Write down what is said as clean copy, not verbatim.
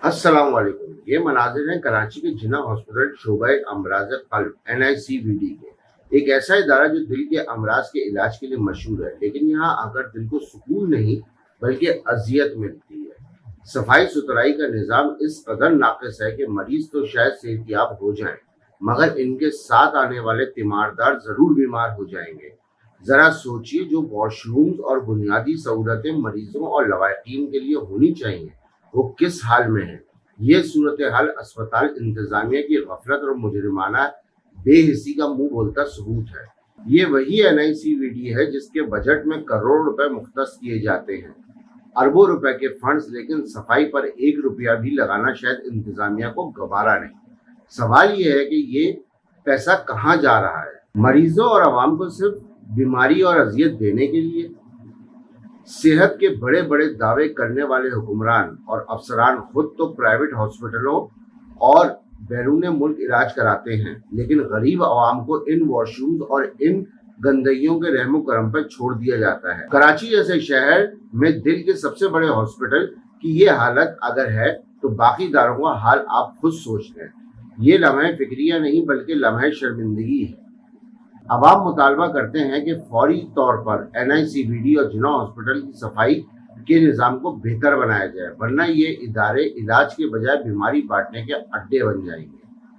अस्सलाम वालेकुम। ये मनाजिर हैं कराची के जिन्ना हॉस्पिटल शोबा अमराज कल्ब NICVD के। एक ऐसा इदारा जो दिल के अमराज के इलाज के लिए मशहूर है, लेकिन यहाँ आकर दिल को सुकून नहीं बल्कि अजियत मिलती है। सफाई सुथराई का निज़ाम इस कदर नाकिस है कि मरीज तो शायद सेहतियाब हो जाएं, मगर इनके साथ आने वाले तीमारदार जरूर बीमार हो जाएंगे। जरा सोचिए, जो वॉशरूम्स और बुनियादी सहूलतें मरीजों और लवाकीन के लिए होनी चाहिए वो किस हाल में है। ये सूरत हाल अस्पताल इंतजामिया की गफलत और मुजरिमाना बेहिसी का मुंह बोलता सबूत है। ये वही NICVD है जिसके बजट में करोड़ रुपए मुख्तस किए जाते हैं, अरबों रुपए के फंड्स, लेकिन सफाई पर 1 रुपया भी लगाना शायद इंतजामिया को गवारा नहीं। सवाल ये है कि ये पैसा कहाँ जा रहा है? मरीजों और आवाम को सिर्फ बीमारी और अजियत देने के लिए? सेहत के बड़े बड़े दावे करने वाले हुक्मरान और अफसरान खुद तो प्राइवेट हॉस्पिटलों और बैरून मुल्क इलाज कराते हैं, लेकिन गरीब आवाम को इन वॉशरूम्स और इन गंदगियों के रहमो करम पर छोड़ दिया जाता है। कराची जैसे शहर में दिल के सबसे बड़े हॉस्पिटल की ये हालत अगर है तो बाकी इदारों का हाल आप खुद सोच लें। ये लम्हे फिक्रिया नहीं बल्कि लम्हे शर्मिंदगी है। अवाम मुतालबा करते हैं कि फौरी तौर पर NICVD और जिन्ना हॉस्पिटल की सफाई के निज़ाम को बेहतर बनाया जाए, वरना ये इदारे इलाज के बजाय बीमारी बांटने के अड्डे बन जाएंगे।